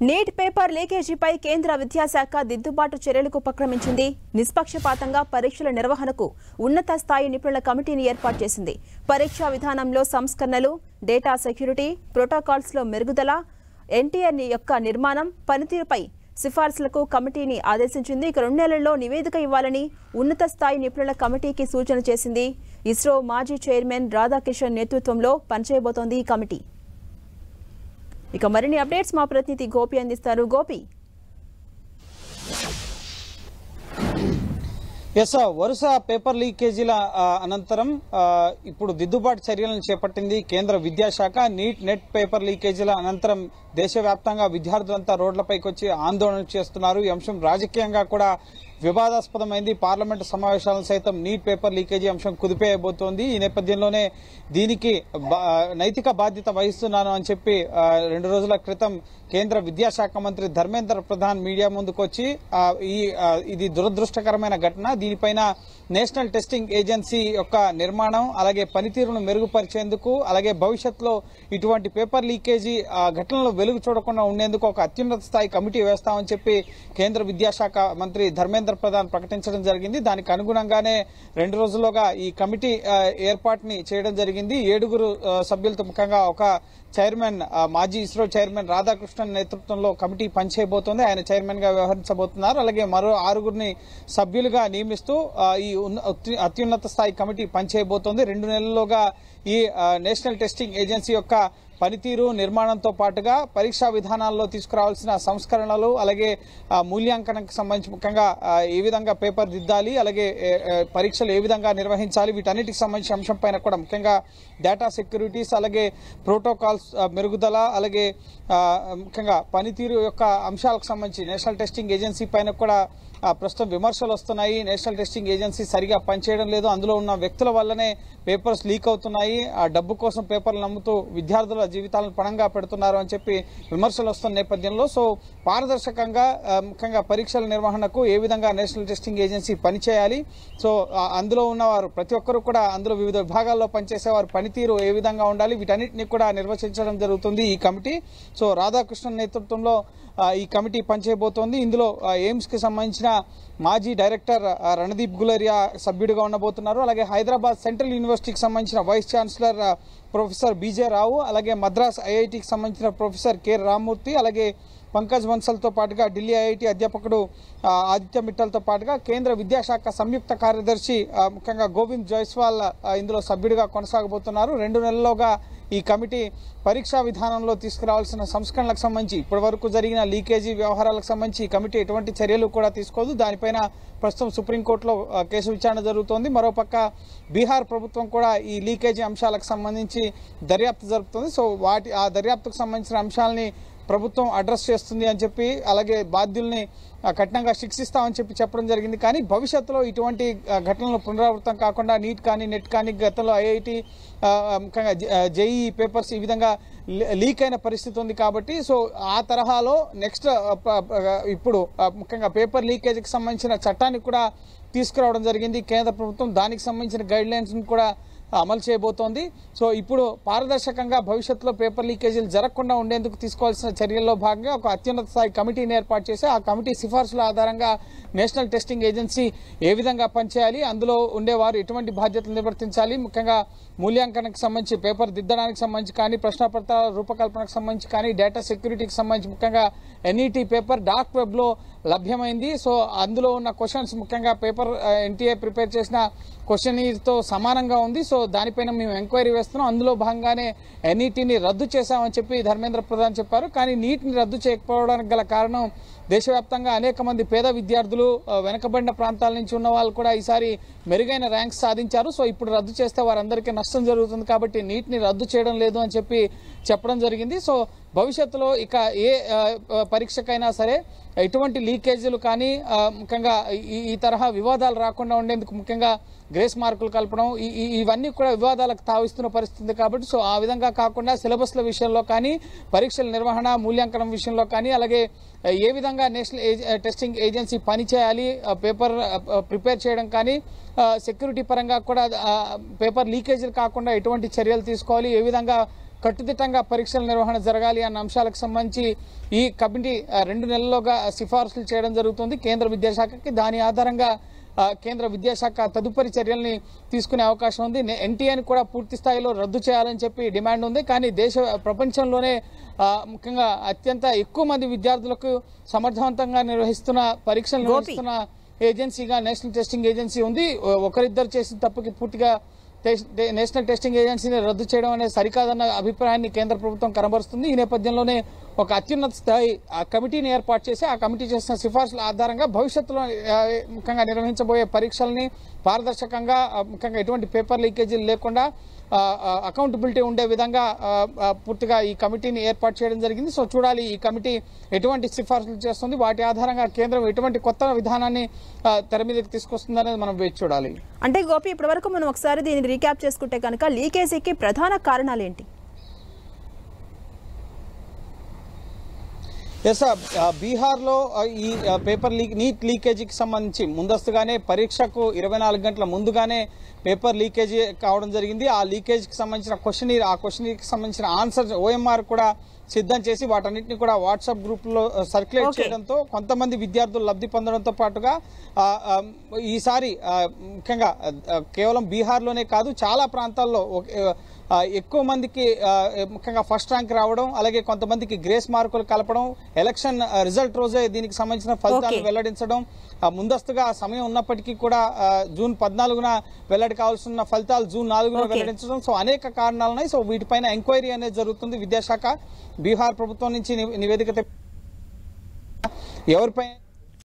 Neat paper లీకేజీపై కేంద్ర విద్యాశాఖ దిద్దుబాటు చర్యలకు ఉపక్రమించింది. నిష్పక్షపాతంగా పరీక్షల నిర్వహణకు ఉన్నత స్థాయి నిపుణుల కమిటీని ఏర్పాటు చేసింది. పరీక్షా విధానంలో సంస్కరణలు, డేటా సెక్యూరిటీ, ప్రోటోకాల్స్లో మెరుగుదల, ఎన్టీఆర్ యొక్క నిర్మాణం, పనితీరుపై సిఫార్సులకు కమిటీని ఆదేశించింది. 2 నెలల్లో నివేదిక ఇవ్వాలని ఉన్నత స్థాయి నిపుణుల కమిటీకి సూచన చేసింది. ఇస్రో మాజీ చైర్మన్ రాధాకిషన్ నేతృత్వంలో పనిచేయబోతోంది ఈ కమిటీ. ఇక మరిన్ని అప్డేట్స్ మా ప్రతినిధి గోపి అందిస్తారు. గోపి, వరుస పేపర్ లీకేజీల అనంతరం ఇప్పుడు దిద్దుబాటు చర్యలను చేపట్టింది కేంద్ర విద్యాశాఖ. నీట్ నెట్ పేపర్ లీకేజీల అనంతరం దేశవ్యాప్తంగా విద్యార్థులంతా రోడ్లపైకి వచ్చి ఆందోళన చేస్తున్నారు. ఈ అంశం రాజకీయంగా కూడా వివాదాస్పదమైంది. పార్లమెంటు సమావేశాలను సైతం నీట్ పేపర్ లీకేజీ అంశం కుదిపేయబోతోంది. ఈ నేపథ్యంలోనే దీనికి నైతిక బాధ్యత వహిస్తున్నాను అని చెప్పి 2 రోజుల క్రితం కేంద్ర విద్యాశాఖ మంత్రి ధర్మేంద్ర ప్రధాన్ మీడియా ముందుకు వచ్చి ఇది దురదృష్టకరమైన ఘటన, దీనిపైన నేషనల్ టెస్టింగ్ ఏజెన్సీ యొక్క నిర్మాణం అలాగే పనితీరును మెరుగుపరిచేందుకు అలాగే భవిష్యత్తులో ఇటువంటి పేపర్ లీకేజీ ఘటనలు వెలుగు చూడకుండా ఉండేందుకు ఒక అత్యున్నత స్థాయి కమిటీ వేస్తామని చెప్పి కేంద్ర విద్యాశాఖ మంత్రి ధర్మేంద్ర ప్రధాన్ ప్రకటించడం జరిగింది. దానికి అనుగుణంగానే 2 రోజుల్లోగా ఈ కమిటీ ఏర్పాటుని చేయడం జరిగింది. 7 సభ్యులతో ముఖ్యంగా ఒక చైర్మన్, మాజీ ఇస్రో చైర్మన్ రాధాకృష్ణన్ నేతృత్వంలో కమిటీ పనిచేయబోతోంది. ఆయన చైర్మన్ గా వ్యవహరించబోతున్నారు. అలాగే మరో 6 సభ్యులుగా నియమిస్తూ ఈ అత్యున్నత స్థాయి కమిటీ పనిచేయబోతోంది. 2 నెలల్లోగా ఈ నేషనల్ టెస్టింగ్ ఏజెన్సీ యొక్క పనితీరు, నిర్మాణంతో పాటుగా పరీక్షా విధానాల్లో తీసుకురావాల్సిన సంస్కరణలు అలాగే మూల్యాంకనానికి సంబంధించి ముఖ్యంగా ఏ విధంగా పేపర్ దిద్దాలి, అలాగే పరీక్షలు ఏ విధంగా నిర్వహించాలి, వీటన్నిటికి సంబంధించిన అంశంపైన కూడా ముఖ్యంగా డేటా సెక్యూరిటీస్ అలాగే ప్రోటోకాల్స్ మెరుగుదల అలాగే ముఖ్యంగా పనితీరు యొక్క అంశాలకు సంబంధించి నేషనల్ టెస్టింగ్ ఏజెన్సీ పైన కూడా ప్రస్తుతం విమర్శలు వస్తున్నాయి. నేషనల్ టెస్టింగ్ ఏజెన్సీ సరిగా పనిచేయడం లేదు, అందులో ఉన్న వ్యక్తుల వల్లనే పేపర్స్ లీక్ అవుతున్నాయి, ఆ డబ్బు కోసం పేపర్లు నమ్ముతూ విద్యార్థుల జీవితాలను పణంగా పెడుతున్నారు అని చెప్పి విమర్శలు వస్తున్న నేపథ్యంలో పారదర్శకంగా ముఖ్యంగా పరీక్షల నిర్వహణకు ఏ విధంగా నేషనల్ టెస్టింగ్ ఏజెన్సీ పనిచేయాలి, అందులో ఉన్నవారు ప్రతి ఒక్కరు కూడా అందులో వివిధ విభాగాల్లో పనిచేసేవారు పనితీరు ఏ విధంగా ఉండాలి, వీటన్నిటిని కూడా నిర్వచించడం జరుగుతుంది ఈ కమిటీ. రాధాకృష్ణన్ నేతృత్వంలో ఈ కమిటీ పనిచేయబోతోంది. ఇందులో ఎయిమ్స్ కి సంబంధించిన మాజీ డైరెక్టర్ రణదీప్ గులేరియా సభ్యుడిగా ఉండబోతున్నారు. అలాగే హైదరాబాద్ సెంట్రల్ యూనివర్సిటీకి సంబంధించిన వైస్ ఛాన్సలర్ ప్రొఫెసర్ బీజే రావు, అలాగే మద్రాస్ ఐఐటికి సంబంధించిన ప్రొఫెసర్ కె రామ్మూర్తి, అలాగే పంకజ్ బన్సల్తో పాటుగా ఢిల్లీ ఐఐటి అధ్యాపకుడు ఆదిత్య మిట్టల్తో పాటుగా కేంద్ర విద్యాశాఖ సంయుక్త కార్యదర్శి ముఖ్యంగా గోవింద్ జైస్వాల్ ఇందులో సభ్యుడిగా కొనసాగబోతున్నారు. 2 నెలల్లోగా ఈ కమిటీ పరీక్షా విధానంలో తీసుకురావాల్సిన సంస్కరణలకు సంబంధించి ఇప్పటివరకు జరిగిన లీకేజీ వ్యవహారాలకు సంబంధించి ఈ కమిటీ ఎటువంటి చర్యలు కూడా తీసుకోదు. దానిపైన ప్రస్తుతం సుప్రీంకోర్టులో కేసు విచారణ జరుగుతోంది. మరోపక్క బీహార్ ప్రభుత్వం కూడా ఈ లీకేజీ అంశాలకు సంబంధించి దర్యాప్తు జరుపుతుంది. ఆ దర్యాప్తుకు సంబంధించిన అంశాలని ప్రభుత్వం అడ్రస్ చేస్తుంది అని చెప్పి అలాగే బాధ్యుల్ని కఠినంగా శిక్షిస్తామని చెప్పి చెప్పడం జరిగింది. కానీ భవిష్యత్తులో ఇటువంటి ఘటనలు పునరావృతం కాకుండా నీట్ కానీ నెట్ కానీ గతంలో ఐఐటి ముఖ్యంగా జేఈ పేపర్స్ ఈ విధంగా లీక్ అయిన పరిస్థితి ఉంది కాబట్టి ఆ తరహాలో నెక్స్ట్ ఇప్పుడు ముఖ్యంగా పేపర్ లీకేజీకి సంబంధించిన చట్టాన్ని కూడా తీసుకురావడం జరిగింది కేంద్ర ప్రభుత్వం. దానికి సంబంధించిన గైడ్ లైన్స్ కూడా అమలు చేయబోతోంది. ఇప్పుడు పారదర్శకంగా భవిష్యత్తులో పేపర్ లీకేజీలు జరగకుండా ఉండేందుకు తీసుకోవాల్సిన చర్యల్లో భాగంగా ఒక అత్యున్నత స్థాయి కమిటీని ఏర్పాటు చేసి ఆ కమిటీ సిఫార్సుల ఆధారంగా నేషనల్ టెస్టింగ్ ఏజెన్సీ ఏ విధంగా పనిచేయాలి, అందులో ఉండేవారు ఎటువంటి బాధ్యతలు నిర్వర్తించాలి, ముఖ్యంగా మూల్యాంకనానికి సంబంధించి పేపర్ దిద్దడానికి సంబంధించి కానీ, ప్రశ్నపత్రాల రూపకల్పనకు సంబంధించి కానీ, డేటా సెక్యూరిటీకి సంబంధించి ముఖ్యంగా ఎన్ఈటీ పేపర్ డార్క్ వెబ్లో లభ్యమైంది. అందులో ఉన్న క్వశ్చన్స్ ముఖ్యంగా పేపర్ ఎన్టీఏ ప్రిపేర్ చేసిన క్వశ్చనీర్తో సమానంగా ఉంది. దానిపైన మేము ఎంక్వైరీ వేస్తున్నాం, అందులో భాగంగానే ఎన్ఈటీని రద్దు చేశామని చెప్పి ధర్మేంద్ర ప్రధాన్ చెప్పారు. కానీ నీట్ని రద్దు చేయకపోవడానికి గల కారణం దేశవ్యాప్తంగా అనేక మంది పేద విద్యార్థులు, వెనకబడిన ప్రాంతాల నుంచి ఉన్న వాళ్ళు కూడా ఈసారి మెరుగైన ర్యాంక్స్ సాధించారు. ఇప్పుడు రద్దు చేస్తే వారందరికీ నష్టం జరుగుతుంది కాబట్టి నీట్ని రద్దు చేయడం లేదు అని చెప్పి చెప్పడం జరిగింది. భవిష్యత్తులో ఇక ఏ పరీక్షకైనా సరే ఎటువంటి లీకేజీలు కానీ ముఖ్యంగా ఈ తరహా వివాదాలు రాకుండా ఉండేందుకు ముఖ్యంగా గ్రేస్ మార్కులు కల్పడం ఇవన్నీ కూడా వివాదాలకు తావిస్తున్న పరిస్థితి కాబట్టి ఆ విధంగా కాకుండా సిలబస్ల విషయంలో కానీ, పరీక్షల నిర్వహణ మూల్యాంకనం విషయంలో కానీ, అలాగే ఏ విధంగా నేషనల్ టెస్టింగ్ ఏజెన్సీ పని చేయాలి, పేపర్ ప్రిపేర్ చేయడం కానీ, సెక్యూరిటీ పరంగా కూడా పేపర్ లీకేజీలు కాకుండా ఎటువంటి చర్యలు తీసుకోవాలి, ఏ విధంగా కట్టుదిట్టంగా పరీక్షల నిర్వహణ జరగాలి అన్న అంశాలకు సంబంధించి ఈ కమిటీ 2 నెలల్లోగా సిఫార్సులు చేయడం జరుగుతుంది కేంద్ర విద్యాశాఖకి. దాని ఆధారంగా కేంద్ర విద్యాశాఖ తదుపరి చర్యల్ని తీసుకునే అవకాశం ఉంది. ఎన్టీఏని కూడా పూర్తి స్థాయిలో రద్దు చేయాలని చెప్పి డిమాండ్ ఉంది. కానీ ప్రపంచంలోనే ముఖ్యంగా అత్యంత ఎక్కువ మంది విద్యార్థులకు సమర్థవంతంగా నిర్వహిస్తున్న పరీక్షలు నిర్వహిస్తున్న ఏజెన్సీగా నేషనల్ టెస్టింగ్ ఏజెన్సీ ఉంది. ఒకరిద్దరు చేసిన తప్పుకి పూర్తిగా నేషనల్ టెస్టింగ్ ఏజెన్సీని రద్దు చేయడం అనేది సరికాదన్న అభిప్రాయాన్ని కేంద్ర ప్రభుత్వం కనబరుస్తుంది. ఈ నేపథ్యంలోనే ఒక అత్యున్నత స్థాయి కమిటీని ఏర్పాటు చేసి ఆ కమిటీ చేసిన సిఫార్సుల ఆధారంగా భవిష్యత్తులో ముఖ్యంగా నిర్వహించబోయే పరీక్షల్ని పారదర్శకంగా ముఖ్యంగా ఎటువంటి పేపర్ లీకేజీలు లేకుండా అకౌంటబిలిటీ ఉండే విధంగా పూర్తిగా ఈ కమిటీని ఏర్పాటు చేయడం జరిగింది. సో చూడాలి ఈ కమిటీ ఎటువంటి సిఫార్సులు చేస్తుంది, వాటి ఆధారంగా కేంద్రం ఎటువంటి కొత్త విధానాన్ని తెర మీదకి తీసుకొస్తుంది అనేది మనం వేచి చూడాలి. అంటే గోపి, ఇప్పటి వరకు మనం ఒకసారి దీన్ని రీక్యాప్ చేసుకుంటే కనుక లీకేజీకి ప్రధాన కారణాలు ఏంటి? బీహార్లో ఈ పేపర్ నీట్ లీకేజీకి సంబంధించి ముందస్తుగానే పరీక్షకు 24 గంటల ముందుగానే పేపర్ లీకేజీ కావడం జరిగింది. ఆ లీకేజీకి సంబంధించిన క్వశ్చనీర్కి సంబంధించిన ఆన్సర్ ఓఎంఆర్ కూడా సిద్ధం చేసి వాటన్నిటిని కూడా వాట్సాప్ గ్రూపుల్లో సర్క్యులేట్ చేయడంతో కొంతమంది విద్యార్థులు లబ్ధి పొందడంతో పాటుగా ఈసారి ముఖ్యంగా కేవలం బీహార్లోనే కాదు చాలా ప్రాంతాల్లో ఎక్కువ మందికి ముఖ్యంగా ఫస్ట్ ర్యాంక్ రావడం, అలాగే కొంతమందికి గ్రేస్ మార్కులు కలపడం, ఎలక్షన్ రిజల్ట్ రోజే దీనికి సంబంధించిన ఫలితాలు వెల్లడించడం, ముందస్తుగా సమయం ఉన్నప్పటికీ కూడా జూన్ 14న వెల్లడి కావాల్సిన ఫలితాలు జూన్ 4న వెల్లడించడం. సో అనేక కారణాలు ఉన్నాయి. సో వీటిపైన ఎంక్వైరీ అనేది జరుగుతుంది. విద్యాశాఖ బీహార్ ప్రభుత్వం నుంచి నివేదిక ఎవరిపై